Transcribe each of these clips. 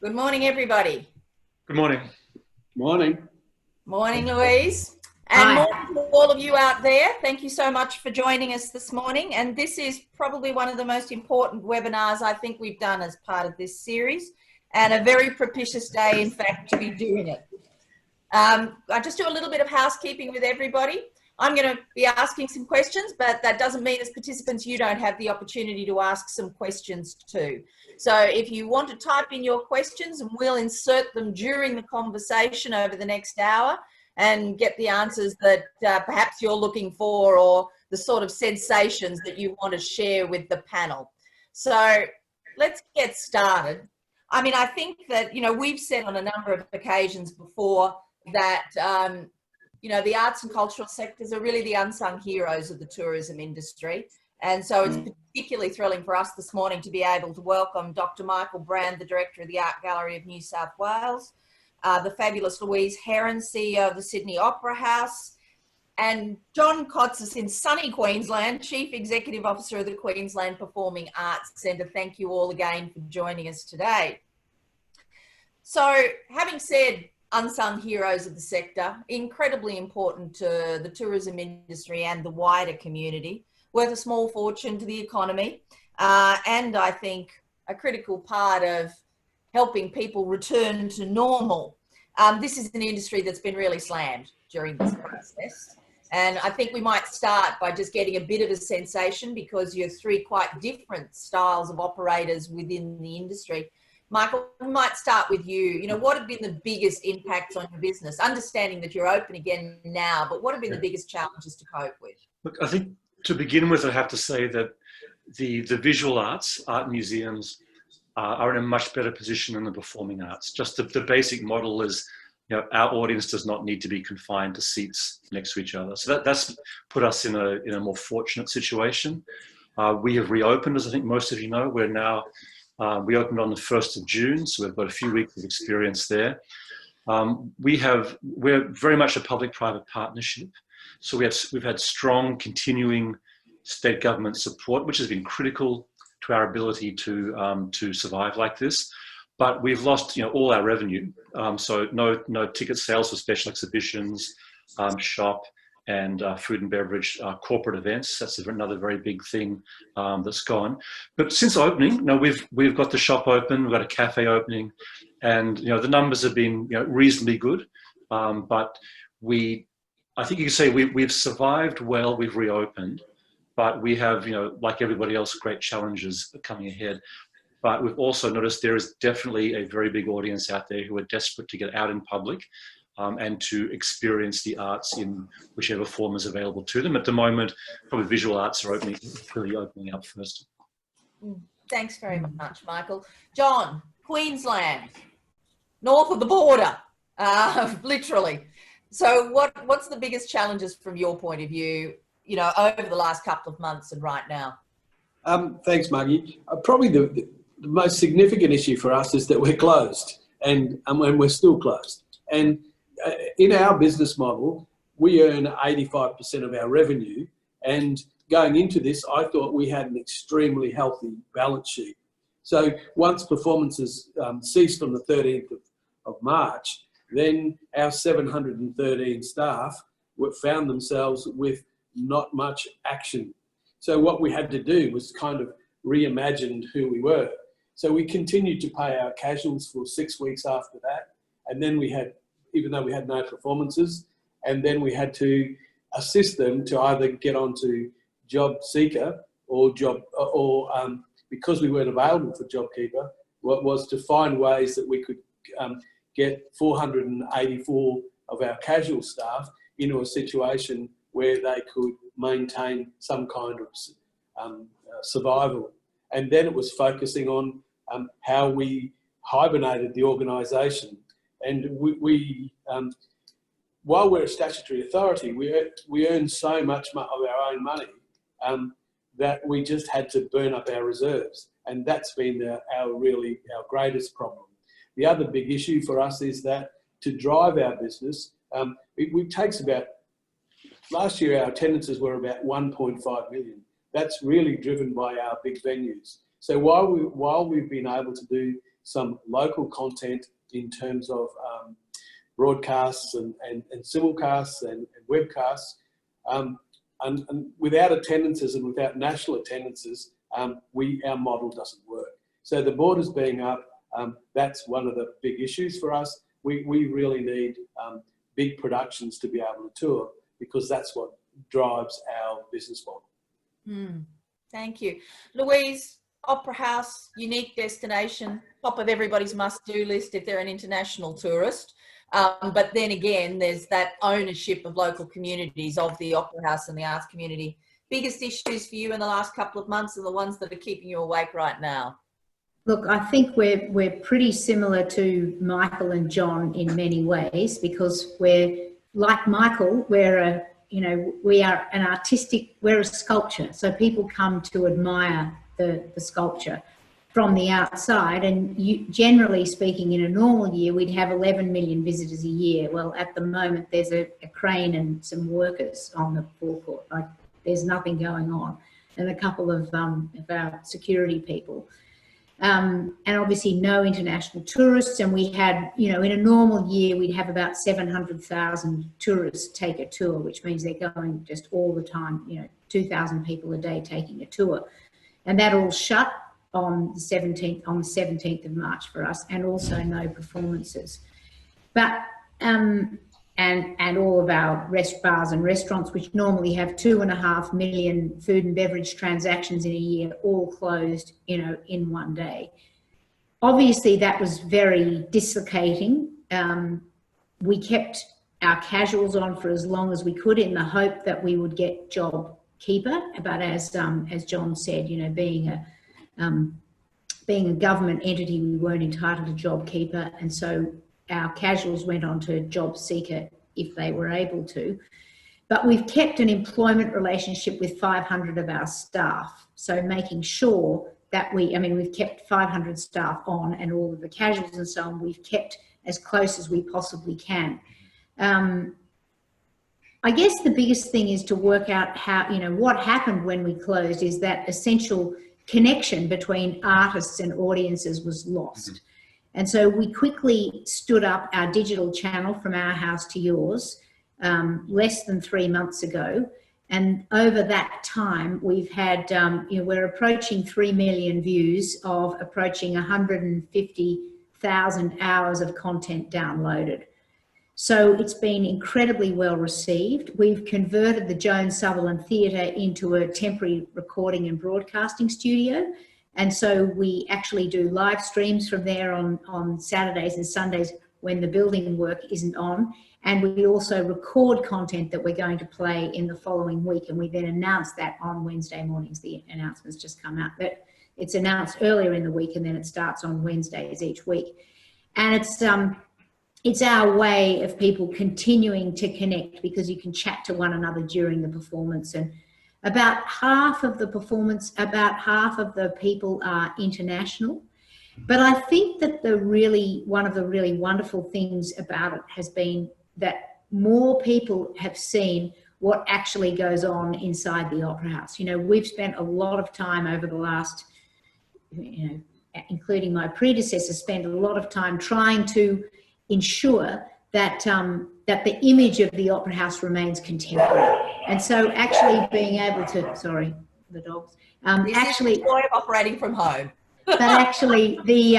Good morning, everybody. Good morning. Morning. Morning, Louise. And morning to all of you out there. Thank you so much for joining us this morning. And this is probably one of the most important webinars I think we've done as part of this series, and a very propitious day, in fact, to be doing it. I just do a little bit of housekeeping with everybody. I'm going to be asking some questions, but that doesn't mean as participants you don't have the opportunity to ask some questions too. So if you want to type in your questions, and we'll insert them during the conversation over the next hour and get the answers that perhaps you're looking for, or the sort of sensations that you want to share with the panel. So let's get started. I mean, I think that, we've said on a number of occasions before that, the arts and cultural sectors are really the unsung heroes of the tourism industry. And so it's particularly thrilling for us this morning to be able to welcome Dr. Michael Brand, the Director of the Art Gallery of New South Wales, the fabulous Louise Heron, CEO of the Sydney Opera House, and John Kotsis in sunny Queensland, Chief Executive Officer of the Queensland Performing Arts Centre. Thank you all again for joining us today. So having said unsung heroes of the sector, incredibly important to the tourism industry and the wider community, worth a small fortune to the economy, and I think a critical part of helping people return to normal. This is an industry that's been really slammed during this process. And I think we might start by just getting a bit of a sensation, because you're three quite different styles of operators within the industry. Michael, we might start with you. What have been the biggest impacts on your business? Understanding that you're open again now, but what have been the biggest challenges to cope with? Look, I think to begin with, I have to say that the visual arts, art museums, are in a much better position than the performing arts. Just the basic model is, our audience does not need to be confined to seats next to each other. So that's put us in a more fortunate situation. We have reopened, as I think most of you know. We're now we opened on the 1st of June, so we've got a few weeks of experience there. We're very much a public-private partnership, so we've had strong, continuing state government support, which has been critical to our ability to survive like this. But we've lost, all our revenue. So no ticket sales for special exhibitions, shop, and food and beverage corporate events. That's another very big thing that's gone. But since opening, we've got the shop open, we've got a cafe opening, and the numbers have been reasonably good. But I think you can say we've survived well. We've reopened, but we have like everybody else, great challenges coming ahead. But we've also noticed there is definitely a very big audience out there who are desperate to get out in public. And to experience the arts in whichever form is available to them. At the moment, probably visual arts are really opening up first. Thanks very much, Michael. John, Queensland, north of the border, literally. So what's the biggest challenges from your point of view, over the last couple of months and right now? Thanks, Margie. Probably the most significant issue for us is that we're closed, and we're still closed. And in our business model, we earn 85% of our revenue, and going into this, I thought we had an extremely healthy balance sheet. So once performances ceased on the 13th of March, then our 713 staff found themselves with not much action. So what we had to do was kind of reimagine who we were. So we continued to pay our casuals for 6 weeks after that, and then we had, even though we had no performances, and then we had to assist them to either get onto Job Seeker or because we weren't available for JobKeeper, what was to find ways that we could get 484 of our casual staff into a situation where they could maintain some kind of survival. And then it was focusing on how we hibernated the organisation. And we while we're a statutory authority, we earn so much of our own money that we just had to burn up our reserves. And that's been our greatest problem. The other big issue for us is that to drive our business, it takes about, last year our attendances were about 1.5 million. That's really driven by our big venues. So while we've been able to do some local content in terms of broadcasts and simulcasts and webcasts. And without attendances and without national attendances, our model doesn't work. So the borders being up, that's one of the big issues for us. We really need big productions to be able to tour, because that's what drives our business model. Thank you. Louise, Opera House, unique destination, top of everybody's must-do list if they're an international tourist. But then again, there's that ownership of local communities of the Opera House and the arts community. Biggest issues for you in the last couple of months are the ones that are keeping you awake right now? Look, I think we're pretty similar to Michael and John in many ways, because we're like Michael. We are an artistic. We're a sculpture, so people come to admire the sculpture from the outside. And generally speaking, in a normal year, we'd have 11 million visitors a year. Well, at the moment, there's a crane and some workers on the forecourt. Like, there's nothing going on, and a couple of our security people. And obviously no international tourists. And we had, in a normal year, we'd have about 700,000 tourists take a tour, which means they're going just all the time, 2,000 people a day taking a tour. And that all shut on the 17th of March for us, and also no performances. But, and all of our bars and restaurants, which normally have 2.5 million food and beverage transactions in a year, all closed, in one day. Obviously, that was very dislocating. We kept our casuals on for as long as we could in the hope that we would get JobKeeper. But as John said, being a government entity, we weren't entitled to JobKeeper, and so our casuals went on to job seeker if they were able to. But we've kept an employment relationship with 500 of our staff. So making sure that we've kept 500 staff on, and all of the casuals and so on, we've kept as close as we possibly can. I guess the biggest thing is to work out how, what happened when we closed is that essential connection between artists and audiences was lost. And so we quickly stood up our digital channel From Our House to Yours less than 3 months ago. And over that time, we've had, we're approaching 3 million views of approaching 150,000 hours of content downloaded. So it's been incredibly well received. We've converted the Joan Sutherland Theatre into a temporary recording and broadcasting studio. And so we actually do live streams from there on Saturdays and Sundays when the building work isn't on. And we also record content that we're going to play in the following week. And we then announce that on Wednesday mornings. The announcements just come out. But it's announced earlier in the week, and then it starts on Wednesdays each week. And it's our way of people continuing to connect, because you can chat to one another during the performance. And about half of the people are international. But I think that one of the really wonderful things about it has been that more people have seen what actually goes on inside the Opera House. We've spent a lot of time over the last, including my predecessor, spent a lot of time trying to ensure that that the image of the Opera House remains contemporary. And so actually being able to, sorry, the dogs, actually the joy of operating from home. but actually the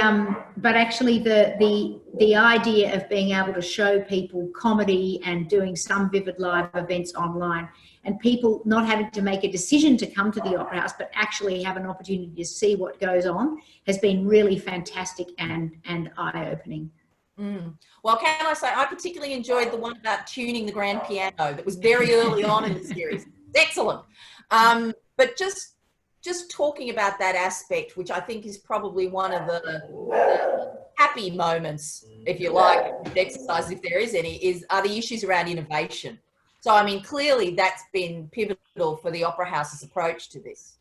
idea of being able to show people comedy and doing some Vivid Live events online, and people not having to make a decision to come to the Opera House, but actually have an opportunity to see what goes on, has been really fantastic and itening. Well, can I say, I particularly enjoyed the one about tuning the grand piano that was very early on in the series. Excellent. But just talking about that aspect, which I think is probably one of the happy moments, if you like, of exercise, if there is any, are the issues around innovation. So, clearly that's been pivotal for the Opera House's approach to this.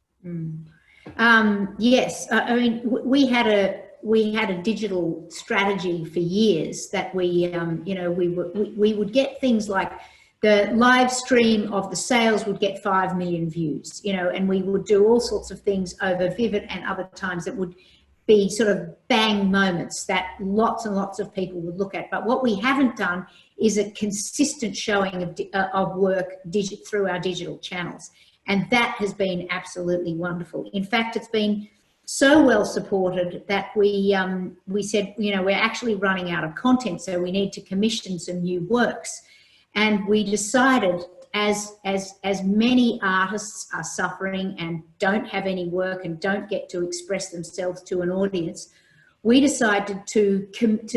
Yes, we had a digital strategy for years that we would get things like the live stream of the sales would get 5 million views, and we would do all sorts of things over Vivid and other times that would be sort of bang moments that lots and lots of people would look at. But what we haven't done is a consistent showing of work through our digital channels. And that has been absolutely wonderful. In fact, it's been so well supported that we said, you know, we're actually running out of content, so we need to commission some new works. And we decided, as many artists are suffering and don't have any work and don't get to express themselves to an audience, we decided to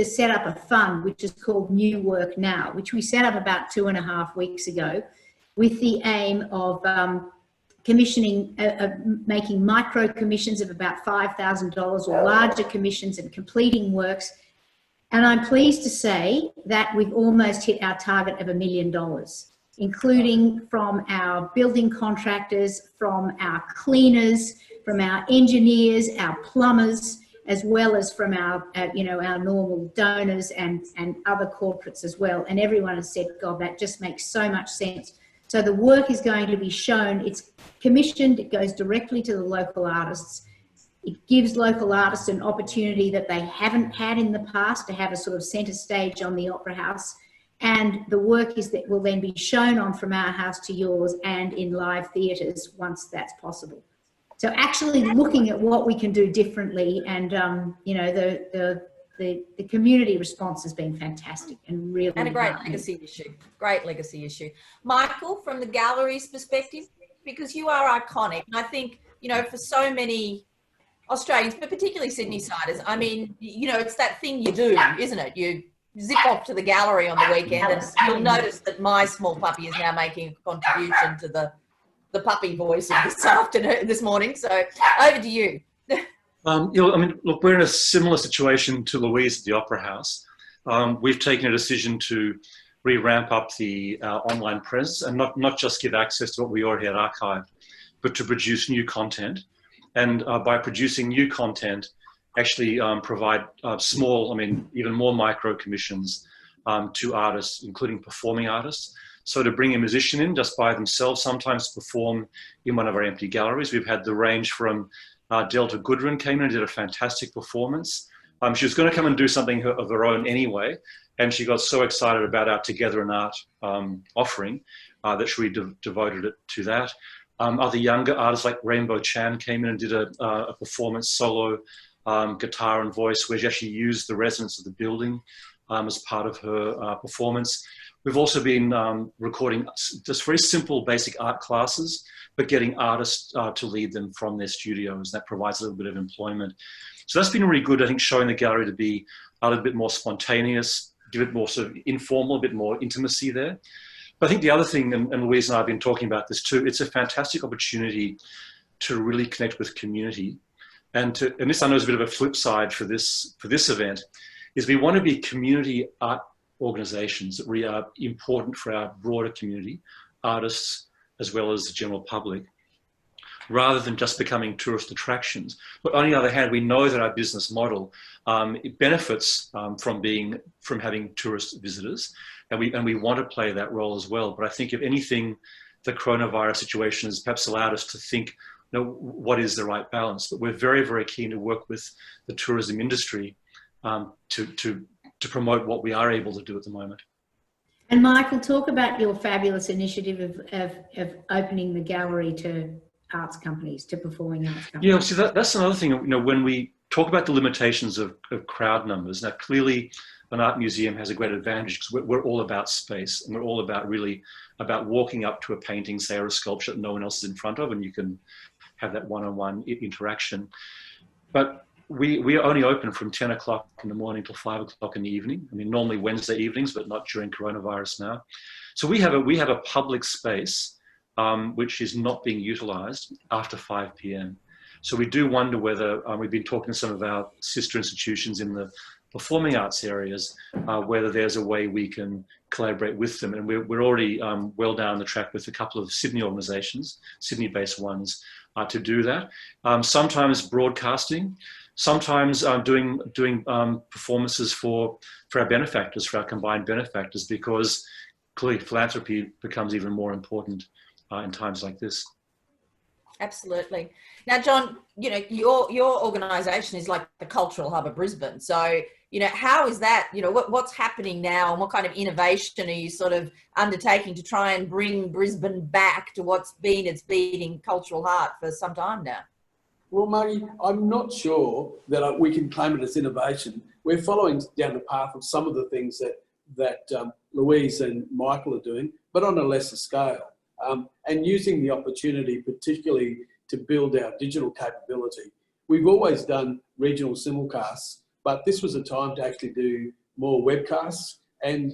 set up a fund which is called New Work Now, which we set up about 2.5 weeks ago, with the aim of commissioning, making micro commissions of about $5,000 or larger commissions and completing works. And I'm pleased to say that we've almost hit our target of $1 million, including from our building contractors, from our cleaners, from our engineers, our plumbers, as well as from our, you know, our normal donors and other corporates as well. And everyone has said, God, that just makes so much sense. So the work is going to be shown, it's commissioned, it goes directly to the local artists. It gives local artists an opportunity that they haven't had in the past to have a sort of centre stage on the Opera House. And the work is that will then be shown on From Our House to Yours and in live theatres once that's possible. So actually looking at what we can do differently, and you know, the community response has been fantastic and really, and a great legacy issue. Great legacy issue. Michael, from the gallery's perspective, because you are iconic, and I think, you know, for so many Australians, but particularly Sydney-siders, I mean, you know, it's that thing you do, isn't it? You zip off to the gallery on the weekend, and you'll notice that my small puppy is now making a contribution to the puppy voice of this morning. So over to you. You know, I mean, look, we're in a similar situation to Louise at the Opera House. We've taken a decision to re-ramp up the online presence and not just give access to what we already had archived, but to produce new content. And by producing new content, actually provide small, I mean, even more micro commissions to artists, including performing artists. So to bring a musician in just by themselves, sometimes perform in one of our empty galleries. We've had the range from Delta Goodwin came in and did a fantastic performance. She was going to come and do something of her own anyway, and she got so excited about our Together in Art offering that she devoted it to that. Other younger artists like Rainbow Chan came in and did a performance solo guitar and voice, where she actually used the resonance of the building as part of her performance. We've also been recording just very simple basic art classes, but getting artists to lead them from their studios. That provides a little bit of employment. So that's been really good, I think, showing the gallery to be a little bit more spontaneous, give it more sort of informal, a bit more intimacy there. But I think the other thing, and Louise and I have been talking about this too, it's a fantastic opportunity to really connect with community. And this I know is a bit of a flip side for this event, is we want to be community art organisations that really are important for our broader community, artists, as well as the general public, rather than just becoming tourist attractions. But on the other hand, we know that our business model it benefits from having tourist visitors, and we want to play that role as well. But I think if anything, the coronavirus situation has perhaps allowed us to think, you know, what is the right balance? But we're very, very keen to work with the tourism industry to promote what we are able to do at the moment. And Michael, talk about your fabulous initiative of opening the gallery to arts companies, to performing arts companies. Yeah, see, that's another thing. You know, when we talk about the limitations of crowd numbers, now clearly an art museum has a great advantage because we're all about space, and we're all about really about walking up to a painting, say, or a sculpture that no one else is in front of, and you can have that one-on-one interaction. But we are only open from 10 o'clock in the morning till 5 o'clock in the evening. I mean, normally Wednesday evenings, but not during coronavirus now. So we have a public space which is not being utilised after 5 p.m. So we do wonder whether, we've been talking to some of our sister institutions in the performing arts areas, whether there's a way we can collaborate with them. And we're already well down the track with a couple of Sydney organisations, Sydney-based ones, to do that. Sometimes broadcasting, sometimes doing performances for our benefactors, for our combined benefactors, because clearly philanthropy becomes even more important in times like this. Absolutely. Now, John, you know, your organisation is like the Cultural Hub of Brisbane. So, you know, how is that, you know, what's happening now, and what kind of innovation are you sort of undertaking to try and bring Brisbane back to what's been its beating cultural heart for some time now? Well, Maggie, I'm not sure that we can claim it as innovation. We're following down the path of some of the things that Louise and Michael are doing, but on a lesser scale. And using the opportunity, particularly to build our digital capability. We've always done regional simulcasts, but this was a time to actually do more webcasts and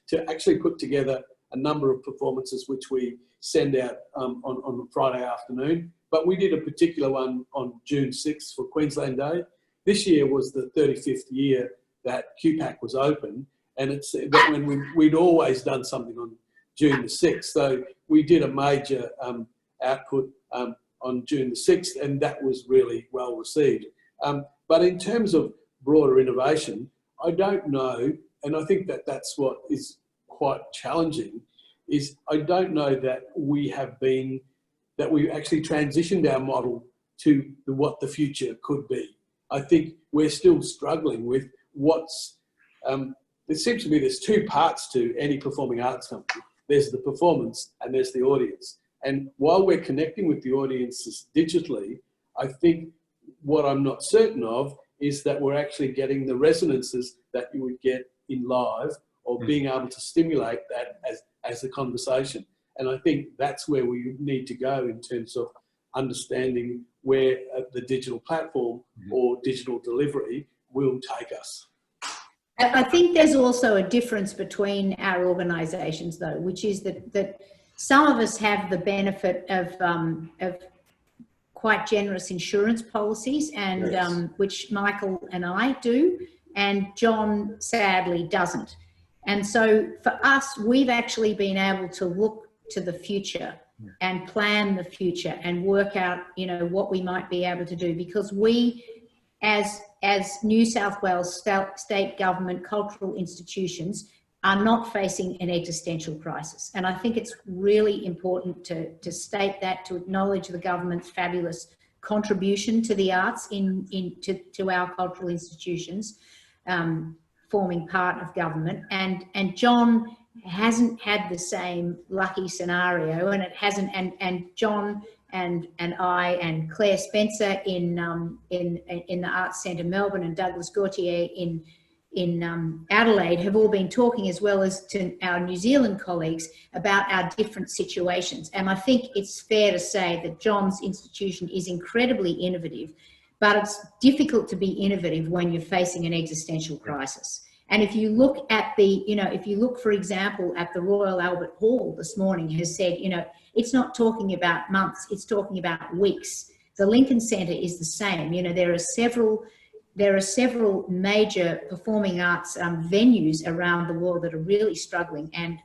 to actually put together a number of performances which we send out on Friday afternoon. But we did a particular one on June 6th for Queensland Day. This year was the 35th year that QPAC was open, and it's that when we'd always done something on June the 6th. So we did a major output on June the 6th, and that was really well received. But in terms of broader innovation, I don't know, and I think that that's what is quite challenging, is I don't know that we've actually transitioned our model to what the future could be. I think we're still struggling with it seems to me there's two parts to any performing arts company. There's the performance and there's the audience. And while we're connecting with the audiences digitally, I think what I'm not certain of is that we're actually getting the resonances that you would get in live, or being able to stimulate that as a conversation. And I think that's where we need to go in terms of understanding where the digital platform or digital delivery will take us. I think there's also a difference between our organisations, though, which is that some of us have the benefit of quite generous insurance policies, and yes, which Michael and I do, and John sadly doesn't. And so for us, we've actually been able to look to the future and plan the future and work out, you know, what we might be able to do, because we, as New South Wales state government cultural institutions, are not facing an existential crisis. And I think it's really important to state that, to acknowledge the government's fabulous contribution to the arts to our cultural institutions, forming part of government. And John hasn't had the same lucky scenario, and it hasn't, and John and I and Claire Spencer in the Arts Centre Melbourne, and Douglas Gautier in Adelaide have all been talking, as well as to our New Zealand colleagues, about our different situations. And I think it's fair to say that John's institution is incredibly innovative, but it's difficult to be innovative when you're facing an existential crisis. And if you look at if you look, for example, at the Royal Albert Hall this morning has said, it's not talking about months, it's talking about weeks. The Lincoln Centre is the same. There are several major performing arts venues around the world that are really struggling, and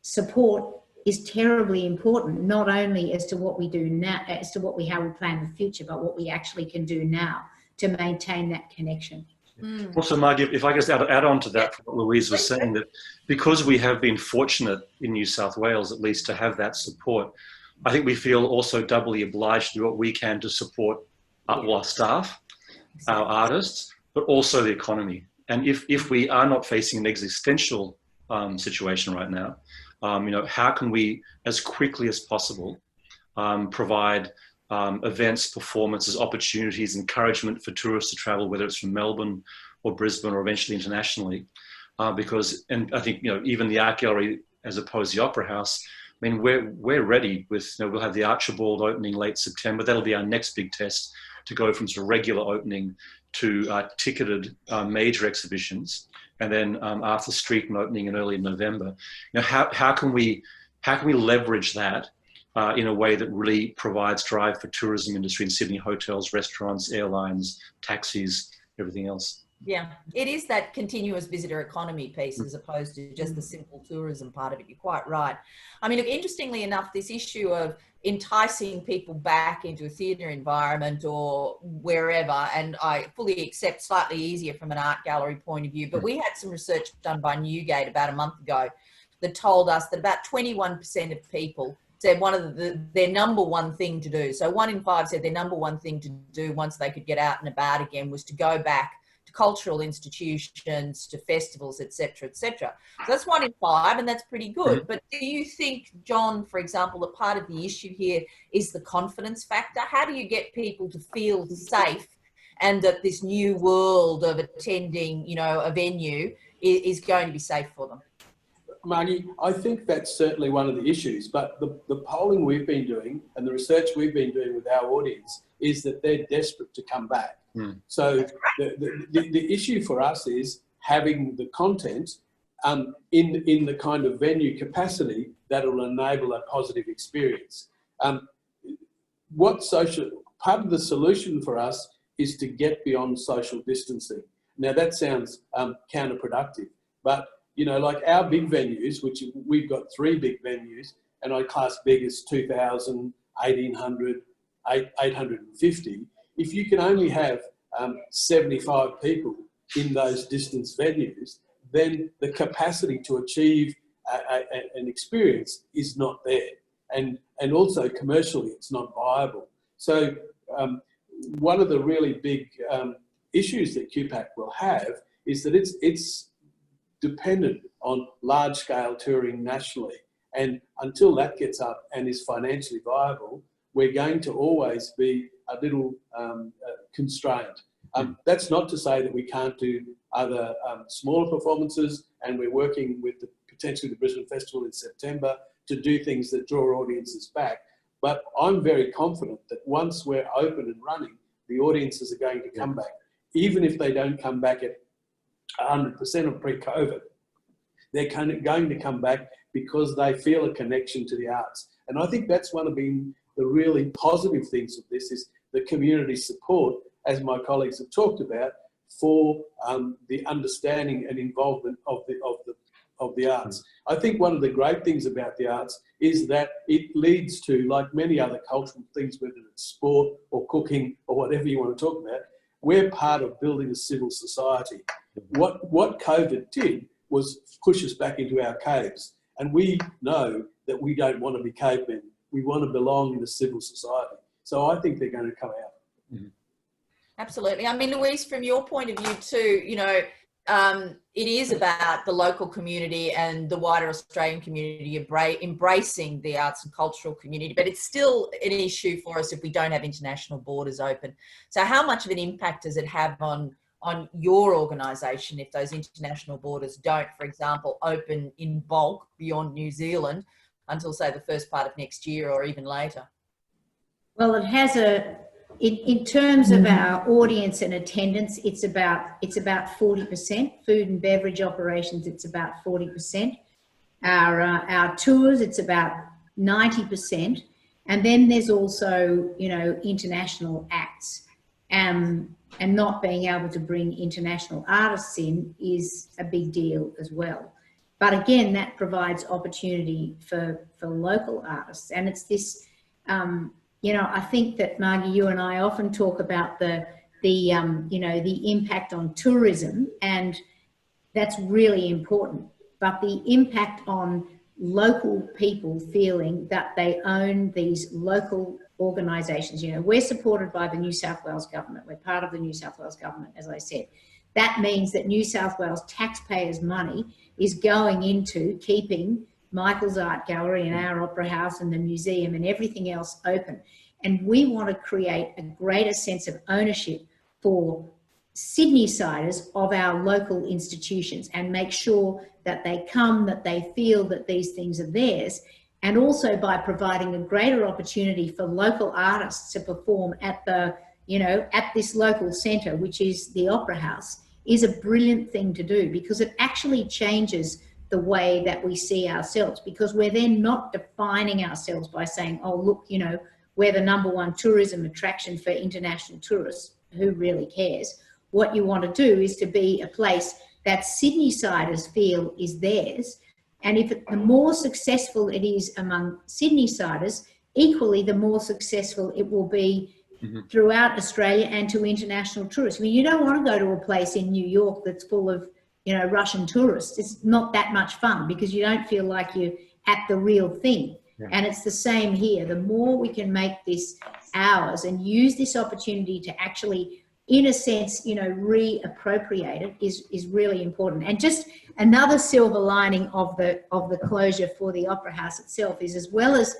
support is terribly important, not only as to what we do now, as to how we plan the future, but what we actually can do now to maintain that connection. Also, Margie, if I just add on to that, from what Louise was saying, that because we have been fortunate in New South Wales, at least, to have that support, I think we feel also doubly obliged to do what we can to support our staff, our artists, but also the economy. And if we are not facing an existential situation right now, how can we, as quickly as possible, provide events, performances, opportunities, encouragement for tourists to travel, whether it's from Melbourne or Brisbane or eventually internationally, because I think even the art gallery, as opposed to the Opera House, I mean, we're ready with, we'll have the Archibald opening late September. That'll be our next big test to go from sort of regular opening to ticketed major exhibitions, and then Arthur Streeton opening in early November. How can we leverage that in a way that really provides drive for tourism industry in Sydney, hotels, restaurants, airlines, taxis, everything else? Yeah, it is that continuous visitor economy piece as opposed to just the simple tourism part of it. You're quite right. I mean, look, interestingly enough, this issue of enticing people back into a theatre environment or wherever, and I fully accept slightly easier from an art gallery point of view, but we had some research done by Newgate about a month ago that told us that about 21% of people said one of their number one thing to do. So 1 in 5 said their number one thing to do once they could get out and about again was to go back to cultural institutions, to festivals, etc., etc. So that's 1 in 5, and that's pretty good. But do you think, John, for example, that part of the issue here is the confidence factor? How do you get people to feel safe, and that this new world of attending, you know, a venue is going to be safe for them? Margie, I think that's certainly one of the issues, but the polling we've been doing and the research we've been doing with our audience is that they're desperate to come back. So the issue for us is having the content in the kind of venue capacity that will enable a positive experience. Part of the solution for us is to get beyond social distancing. Now that sounds counterproductive, but you know, like our big venues, which we've got 3 big venues, and I class big as 2,000, 1,800, 850. If you can only have 75 people in those distance venues, then the capacity to achieve an experience is not there. And also commercially, it's not viable. So one of the really big issues that QPAC will have is that it's dependent on large-scale touring nationally. And until that gets up and is financially viable, we're going to always be a little constrained. That's not to say that we can't do other smaller performances, and we're working with potentially the Brisbane Festival in September to do things that draw audiences back. But I'm very confident that once we're open and running, the audiences are going to come back. Even if they don't come back at 100% of pre-COVID, they're going to come back because they feel a connection to the arts. And I think that's one of the really positive things of this is the community support, as my colleagues have talked about, for the understanding and involvement of the arts. I think one of the great things about the arts is that it leads to, like many other cultural things, whether it's sport or cooking or whatever you want to talk about, we're part of building a civil society. What COVID did was push us back into our caves. And we know that we don't want to be cavemen. We want to belong in a civil society. So I think they're going to come out. Absolutely. I mean, Louise, from your point of view too, you know, it is about the local community and the wider Australian community embracing the arts and cultural community, but it's still an issue for us if we don't have international borders open. So how much of an impact does it have on your organisation if those international borders don't, for example, open in bulk beyond New Zealand until, say, the first part of next year or even later? Well, it has in terms of our audience and attendance, it's about 40%. Food and beverage operations, it's about 40%. Our tours, it's about 90%. And then there's also, you know, international acts. And not being able to bring international artists in is a big deal as well. But again, that provides opportunity for local artists. And it's this, you know, I think that, Margie, you and I often talk about the impact on tourism, and that's really important. But the impact on local people feeling that they own these local organisations, you know, we're supported by the New South Wales government. We're part of the New South Wales government, as I said. That means that New South Wales taxpayers' money is going into keeping Michael's Art Gallery and our Opera House and the museum and everything else open. And we want to create a greater sense of ownership for Sydney-siders of our local institutions and make sure that they come, that they feel that these things are theirs. And also by providing a greater opportunity for local artists to perform at at this local centre, which is the Opera House, is a brilliant thing to do, because it actually changes the way that we see ourselves, because we're then not defining ourselves by saying, oh, look, you know, we're the #1 tourism attraction for international tourists. Who really cares? What you want to do is to be a place that Sydney-siders feel is theirs. And if the more successful it is among Sydney-siders, equally the more successful it will be throughout Australia and to international tourists. I mean, you don't want to go to a place in New York that's full of, you know, Russian tourists. It's not that much fun because you don't feel like you're at the real thing. Yeah. And it's the same here. The more we can make this ours and use this opportunity to actually, in a sense, you know, reappropriate it is really important. And just another silver lining of the closure for the Opera House itself is, as well as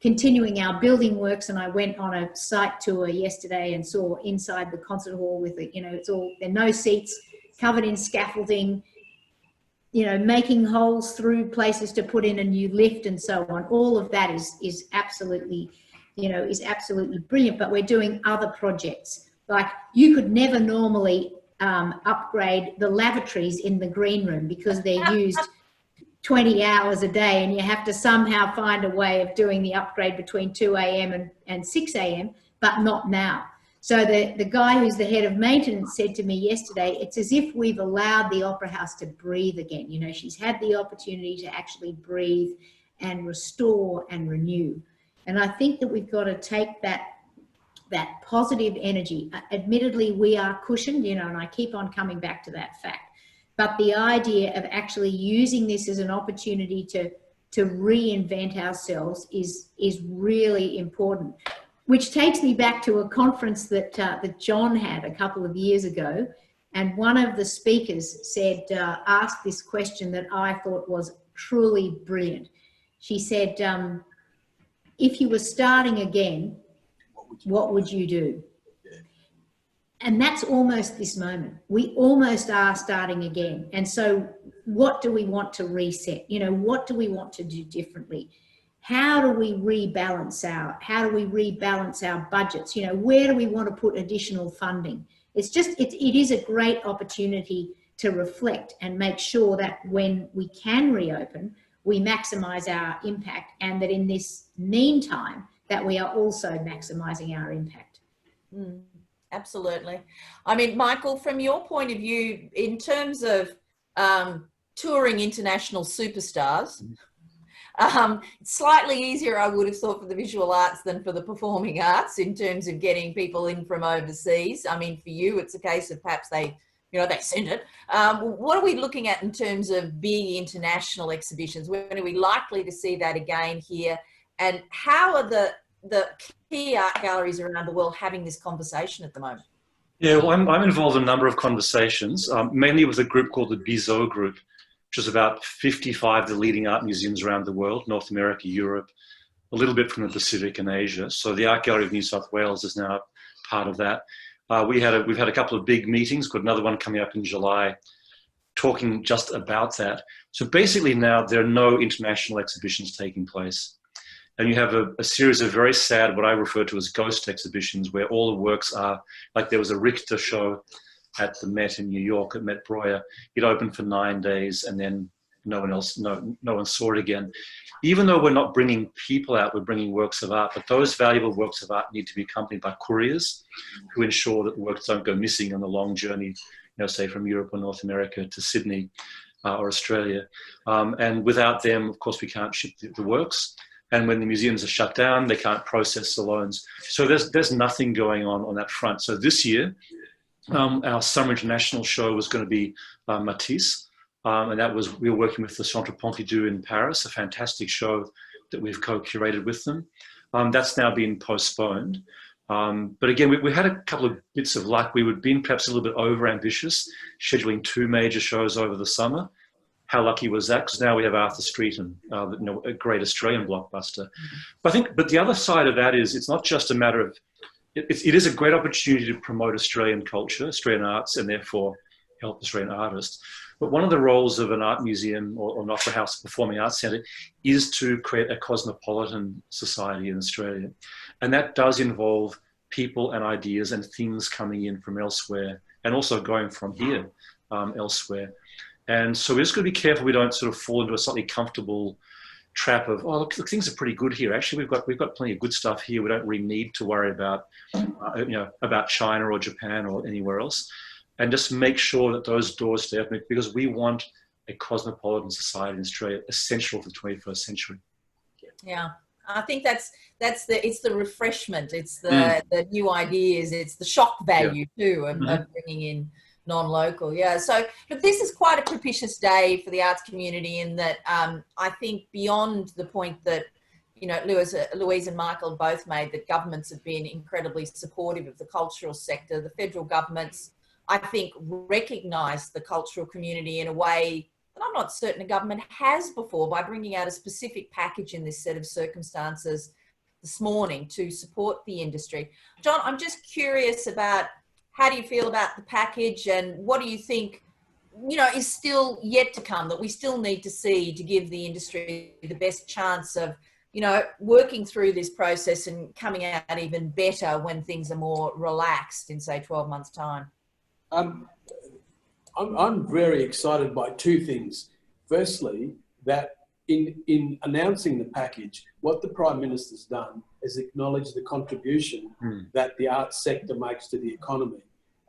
continuing our building works, and I went on a site tour yesterday and saw inside the concert hall with the, you know, there are no seats, covered in scaffolding, you know, making holes through places to put in a new lift and so on. All of that is absolutely, you know, is absolutely brilliant. But we're doing other projects. Like, you could never normally upgrade the lavatories in the green room because they're used 20 hours a day, and you have to somehow find a way of doing the upgrade between 2 a.m. and 6 a.m., but not now. So the guy who's the head of maintenance said to me yesterday, it's as if we've allowed the Opera House to breathe again. You know, she's had the opportunity to actually breathe and restore and renew. And I think that we've got to take that positive energy. Admittedly, we are cushioned, you know, and I keep on coming back to that fact. But the idea of actually using this as an opportunity to reinvent ourselves is really important. Which takes me back to a conference that John had a couple of years ago, and one of the speakers said, asked this question that I thought was truly brilliant. She said, if you were starting again, what would you do? And that's almost this moment. We almost are starting again. And so what do we want to reset? You know, what do we want to do differently? How do we rebalance our budgets? You know, where do we want to put additional funding? It's just, it is a great opportunity to reflect and make sure that when we can reopen, we maximize our impact, and that in this meantime, that we are also maximizing our impact. Absolutely. I mean, Michael, from your point of view, in terms of touring international superstars, it's slightly easier, I would have thought, for the visual arts than for the performing arts in terms of getting people in from overseas. I mean, for you, it's a case of perhaps they send it. What are we looking at in terms of big international exhibitions? When are we likely to see that again here? And how are the key art galleries around the world having this conversation at the moment? Yeah, well, I'm involved in a number of conversations, mainly with a group called the Bizot Group, which is about 55 of the leading art museums around the world, North America, Europe, a little bit from the Pacific and Asia. So the Art Gallery of New South Wales is now part of that. We've had a couple of big meetings, got another one coming up in July, talking just about that. So basically now there are no international exhibitions taking place. And you have a series of very sad, what I refer to as ghost exhibitions, where all the works are, like there was a Richter show at the Met in New York, at Met Breuer. It opened for 9 days, and then no one saw it again. Even though we're not bringing people out, we're bringing works of art, but those valuable works of art need to be accompanied by couriers who ensure that the works don't go missing on the long journey, you know, say from Europe or North America to Sydney or Australia. And without them, of course, we can't ship the works. And when the museums are shut down, they can't process the loans. So there's nothing going on that front. So this year, our Summer International show was going to be Matisse. And that was, we were working with the Centre Pompidou in Paris, a fantastic show that we've co-curated with them. That's now been postponed. But again, we had a couple of bits of luck. We would have been perhaps a little bit over-ambitious, scheduling 2 major shows over the summer. How lucky was that? Because now we have Arthur Street and a great Australian blockbuster. But the other side of that is, it's not just a matter of, it is a great opportunity to promote Australian culture, Australian arts, and therefore help Australian artists. But one of the roles of an art museum or an opera house performing arts centre is to create a cosmopolitan society in Australia. And that does involve people and ideas and things coming in from elsewhere, and also going from here elsewhere. And so we're just going to be careful we don't sort of fall into a slightly comfortable trap of, oh, look, things are pretty good here. Actually, we've got plenty of good stuff here. We don't really need to worry about, about China or Japan or anywhere else. And just make sure that those doors stay open, because we want a cosmopolitan society in Australia, essential for the 21st century. Yeah, I think it's the refreshment, it's the new ideas, it's the shock value too of bringing in non-local. Yeah, so look, this is quite a propitious day for the arts community in that I think beyond the point that, you know, Louise and Michael both made, that governments have been incredibly supportive of the cultural sector. The federal government's, I think, recognised the cultural community in a way that I'm not certain a government has before, by bringing out a specific package in this set of circumstances this morning to support the industry. John, I'm just curious about, how do you feel about the package, and what do you think, you know, is still yet to come, that we still need to see to give the industry the best chance of, you know, working through this process and coming out even better when things are more relaxed in, say, 12 months' time? I'm very excited by two things. Firstly, that in announcing the package, what the Prime Minister's done is acknowledge the contribution that the arts sector makes to the economy.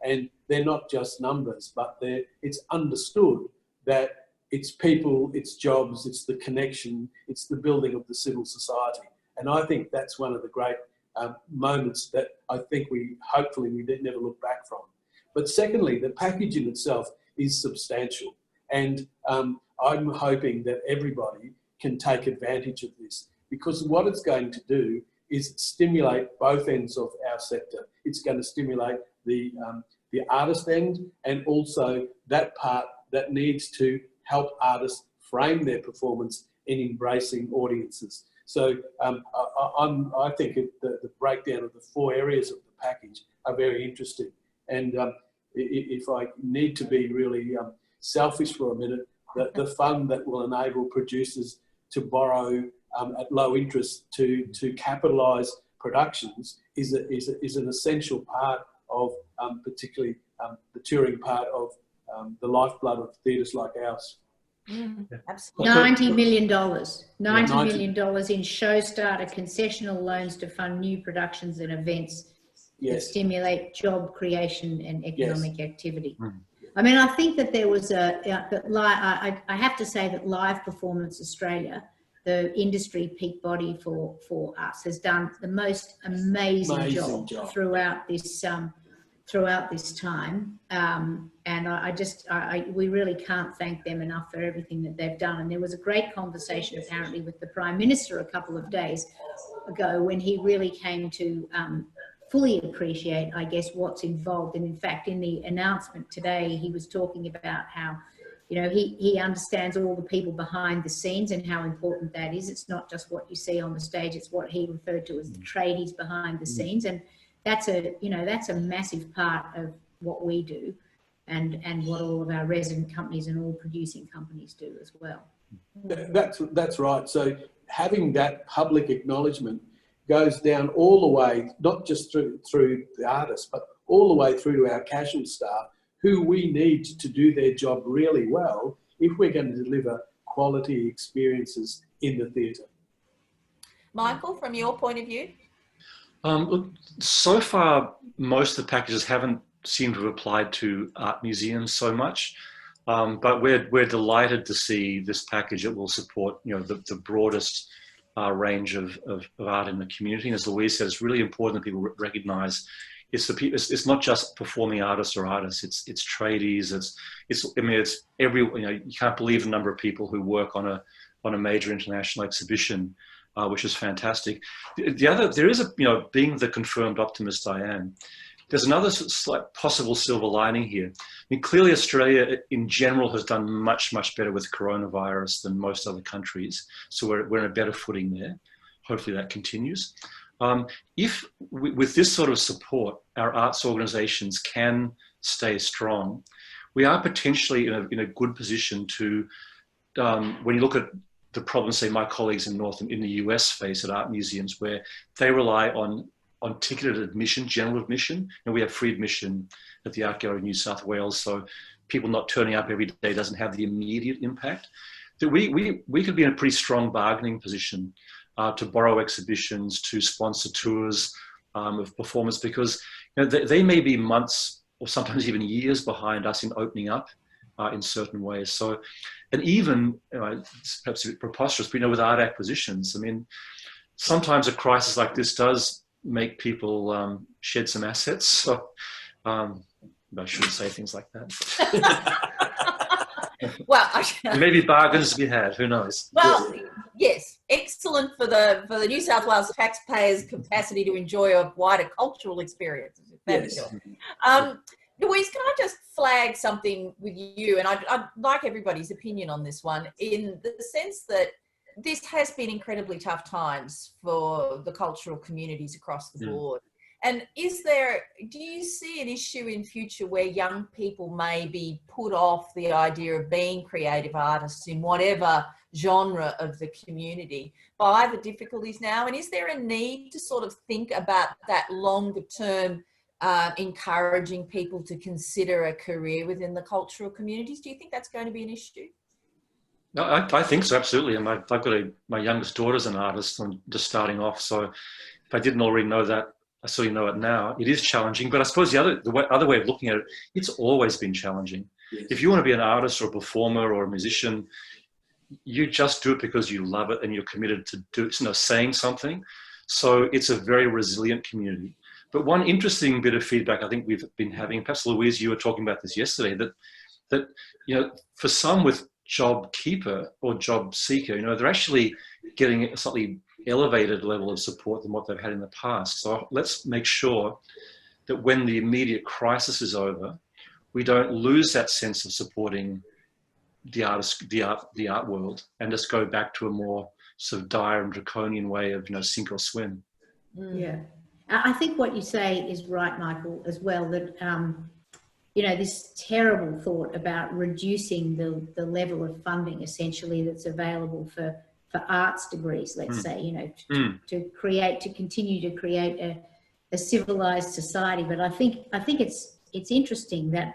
And they're not just numbers, but it's understood that it's people, it's jobs, it's the connection, it's the building of the civil society. And I think that's one of the great moments that I think hopefully we never look back from. But secondly, the package in itself is substantial. And I'm hoping that everybody can take advantage of this, because what it's going to do is stimulate both ends of our sector. It's going to stimulate the artist end, and also that part that needs to help artists frame their performance in embracing audiences. So I think the breakdown of the 4 areas of the package are very interesting. And if I need to be really selfish for a minute, the fund that will enable producers to borrow at low interest to capitalise productions is an essential part of particularly the touring part of the lifeblood of theatres like ours. Absolutely. $90 million. $90 million in show starter concessional loans to fund new productions and events that stimulate job creation and economic activity. I mean, I think that there was I have to say that Live Performance Australia, the industry peak body for us, has done the most amazing job throughout this time. And we really can't thank them enough for everything that they've done. And there was a great conversation apparently with the Prime Minister a couple of days ago, when he really came to fully appreciate, I guess, what's involved. And in fact, in the announcement today, he was talking about how, you know, he understands all the people behind the scenes and how important that is. It's not just what you see on the stage, it's what he referred to as the tradies behind the scenes. And that's a massive part of what we do, and what all of our resident companies and all producing companies do as well. That's right. So having that public acknowledgement goes down all the way, not just through the artists, but all the way through to our casual staff, who we need to do their job really well if we're going to deliver quality experiences in the theatre. Michael, from your point of view? Look, so far, most of the packages haven't seemed to have applied to art museums so much, but we're delighted to see this package. It will support, you know, the broadest range of art in the community. And as Louise said, it's really important that people recognise it's not just performing artists or artists. It's tradies. It's every, you know, you can't believe the number of people who work on a major international exhibition, which is fantastic. There is you know, being the confirmed optimist I am, there's another slight possible silver lining here. I mean, clearly Australia in general has done much, much better with coronavirus than most other countries. So we're in a better footing there. Hopefully that continues. If with this sort of support, our arts organisations can stay strong, we are potentially in a good position to, when you look at the problems, say, my colleagues in the US face at art museums, where they rely on ticketed admission, general admission, and we have free admission at the Art Gallery of New South Wales, so people not turning up every day doesn't have the immediate impact. That we could be in a pretty strong bargaining position to borrow exhibitions, to sponsor tours of performance, because, you know, they may be months or sometimes even years behind us in opening up in certain ways. So, and even, you know, it's perhaps a bit preposterous, but, you know, with art acquisitions, I mean, sometimes a crisis like this does make people shed some assets. So I shouldn't say things like that. Well, maybe bargains to be had, who knows? Well, Yes, excellent for the New South Wales taxpayers' capacity to enjoy a wider cultural experience. Yes. Louise, can I just flag something with you? And I'd like everybody's opinion on this one, in the sense that this has been incredibly tough times for the cultural communities across the board. And do you see an issue in future where young people may be put off the idea of being creative artists in whatever genre of the community by the difficulties now? And is there a need to sort of think about that longer term, encouraging people to consider a career within the cultural communities? Do you think that's going to be an issue? No, I think so, absolutely. And I've got my youngest daughter's an artist. I'm just starting off, so if I didn't already know that, I certainly know it now. It is challenging, but I suppose the other way of looking at it, it's always been challenging. Yes. If you want to be an artist or a performer or a musician, you just do it because you love it and you're committed to saying something. So it's a very resilient community. But one interesting bit of feedback I think we've been having, perhaps Louise, you were talking about this yesterday, that for some with job keeper or job seeker, they're actually getting a slightly elevated level of support than what they've had in the past. So let's make sure that when the immediate crisis is over, we don't lose that sense of supporting the artist, the art world, and just go back to a more sort of dire and draconian way of sink or swim. Yeah, I think what you say is right, Michael, as well, that this terrible thought about reducing the level of funding essentially that's available for arts degrees, let's say, to continue to create a civilized society. But I think it's interesting that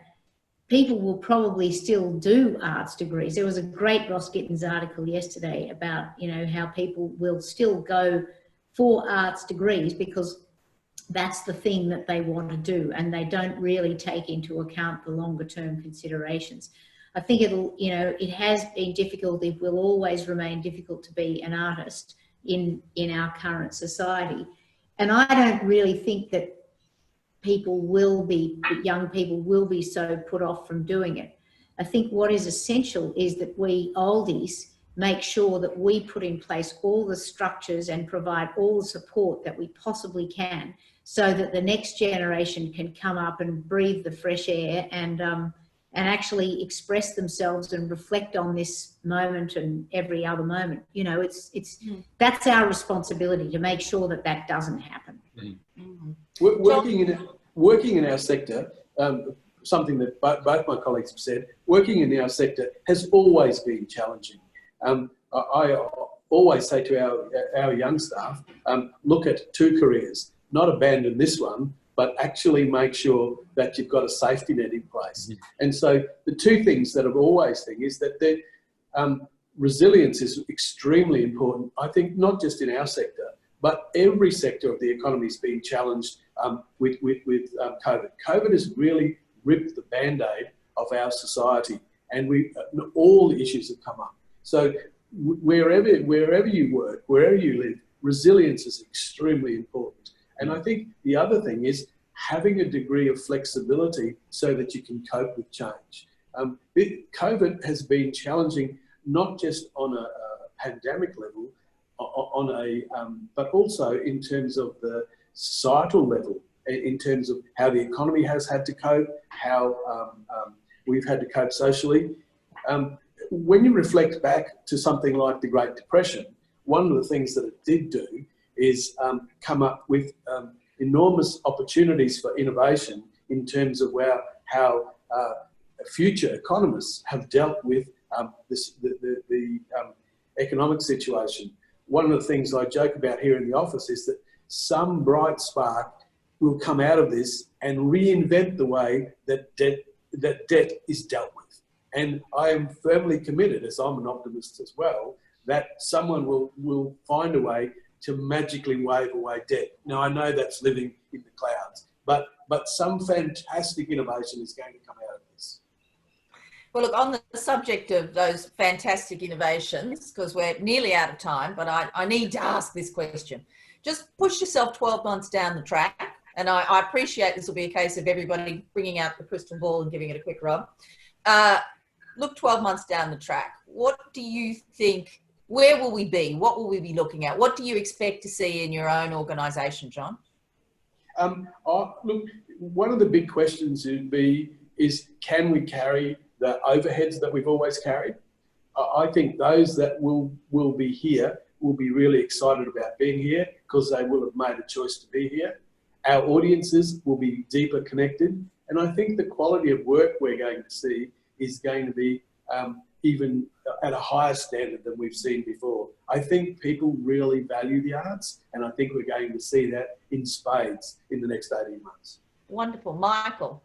people will probably still do arts degrees. There was a great Ross Gittins article yesterday about, how people will still go for arts degrees because that's the thing that they want to do, and they don't really take into account the longer term considerations. I think it has been difficult. It will always remain difficult to be an artist in our current society. And I don't really think that young people will be so put off from doing it. I think what is essential is that we oldies make sure that we put in place all the structures and provide all the support that we possibly can, so that the next generation can come up and breathe the fresh air and actually express themselves and reflect on this moment and every other moment. That's our responsibility to make sure that doesn't happen. Working in our sector, something that both my colleagues have said, working in our sector has always been challenging. I always say to our young staff, look at two careers, not abandon this one, but actually make sure that you've got a safety net in place. And so the two things that I've always think is that resilience is extremely important. I think not just in our sector, but every sector of the economy is being challenged with COVID. COVID has really ripped the Band-Aid of our society, and all the issues have come up. So wherever you work, wherever you live, resilience is extremely important. And I think the other thing is having a degree of flexibility so that you can cope with change. COVID has been challenging, not just on a pandemic level, but also in terms of the societal level, in terms of how the economy has had to cope, how we've had to cope socially. When you reflect back to something like the Great Depression, one of the things that it did do is come up with enormous opportunities for innovation in terms of how future economists have dealt with the economic situation. One of the things I joke about here in the office is that some bright spark will come out of this and reinvent the way that debt is dealt with. And I am firmly committed, as I'm an optimist as well, that someone will find a way to magically wave away debt. Now, I know that's living in the clouds, but some fantastic innovation is going to come out of this. Well, look, on the subject of those fantastic innovations, because we're nearly out of time, but I need to ask this question. Just push yourself 12 months down the track, and I appreciate this will be a case of everybody bringing out the crystal ball and giving it a quick rub. Look 12 months down the track. What do you think where will we be? What will we be looking at? What do you expect to see in your own organisation, John? Look, one of the big questions is can we carry the overheads that we've always carried? I think those that will be here will be really excited about being here because they will have made a choice to be here. Our audiences will be deeper connected, and I think the quality of work we're going to see is going to be even at a higher standard than we've seen before. I think people really value the arts, and I think we're going to see that in spades in the next 18 months. Wonderful. Michael?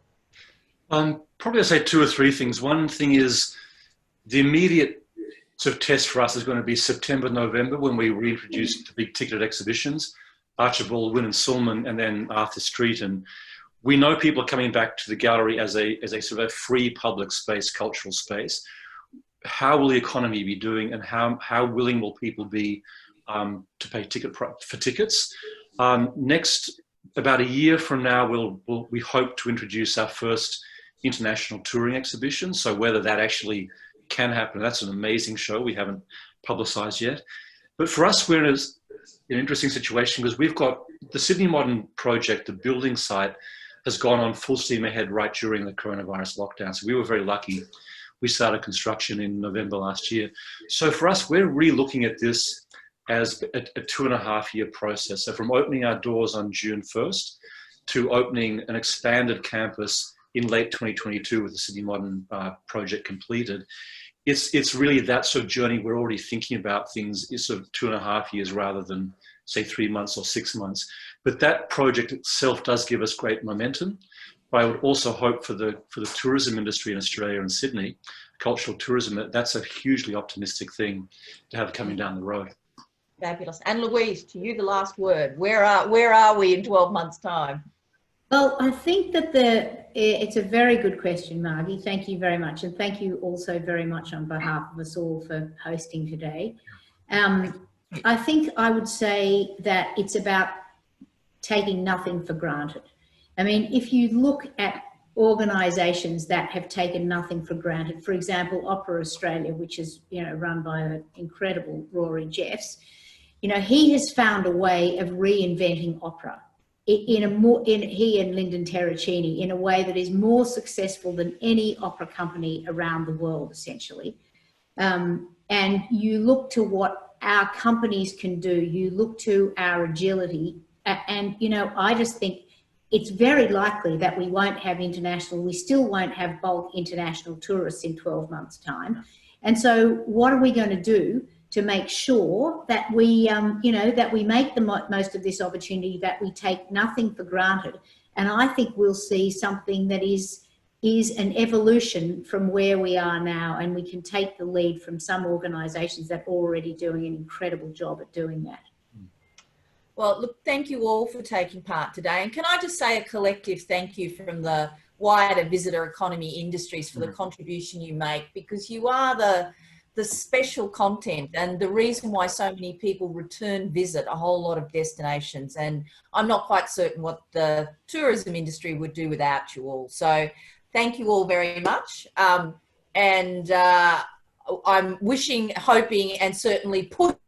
Probably I'll say 2 or 3 things. One thing is the immediate sort of test for us is going to be September, November, when we reintroduce the big ticketed exhibitions, Archibald, Wynne and Sulman, and then Arthur Street. And we know people are coming back to the gallery as a sort of a free public space, cultural space. How will the economy be doing, and how willing will people be to pay for tickets? Next, about a year from now, we hope to introduce our first international touring exhibition. So whether that actually can happen, that's an amazing show we haven't publicised yet. But for us, we're in an interesting situation because we've got the Sydney Modern project, the building site, has gone on full steam ahead right during the coronavirus lockdown. So we were very lucky. We started construction in November last year. So for us, we're really looking at this as a 2.5-year process. So from opening our doors on June 1st to opening an expanded campus in late 2022 with the Sydney Modern project completed, it's really that sort of journey. We're already thinking about things is sort of 2.5 years rather than say 3 months or 6 months. But that project itself does give us great momentum. But I would also hope for the tourism industry in Australia and Sydney, cultural tourism, that's a hugely optimistic thing to have coming down the road. Fabulous. And Louise, to you the last word. Where are we in 12 months' time? Well, I think that it's a very good question, Margie. Thank you very much. And thank you also very much on behalf of us all for hosting today. I think I would say that it's about taking nothing for granted. I mean, if you look at organisations that have taken nothing for granted, for example, Opera Australia, which is, run by an incredible Rory Jeffs, he has found a way of reinventing opera he and Lyndon Terracini in a way that is more successful than any opera company around the world, essentially. And you look to what our companies can do, you look to our agility, and, I just think it's very likely that we still won't have bulk international tourists in 12 months' time. And so what are we going to do to make sure that we, that we make the most of this opportunity, that we take nothing for granted? And I think we'll see something that is an evolution from where we are now, and we can take the lead from some organisations that are already doing an incredible job at doing that. Well, look, thank you all for taking part today. And can I just say a collective thank you from the wider visitor economy industries for the contribution you make, because you are the special content and the reason why so many people return visit a whole lot of destinations. And I'm not quite certain what the tourism industry would do without you all. So thank you all very much. I'm wishing, hoping, and certainly pushing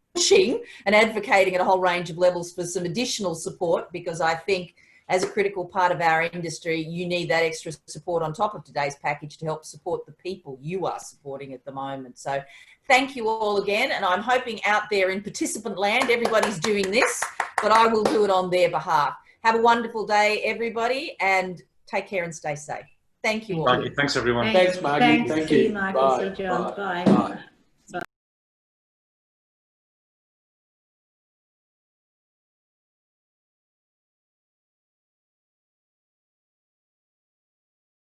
and advocating at a whole range of levels for some additional support, because I think as a critical part of our industry, you need that extra support on top of today's package to help support the people you are supporting at the moment. So thank you all again. And I'm hoping out there in participant land, everybody's doing this, but I will do it on their behalf. Have a wonderful day, everybody, and take care and stay safe. Thank you all. Thanks, everyone. Thanks, Margie. Thanks. See you, Michael. See you, John. Bye. Bye.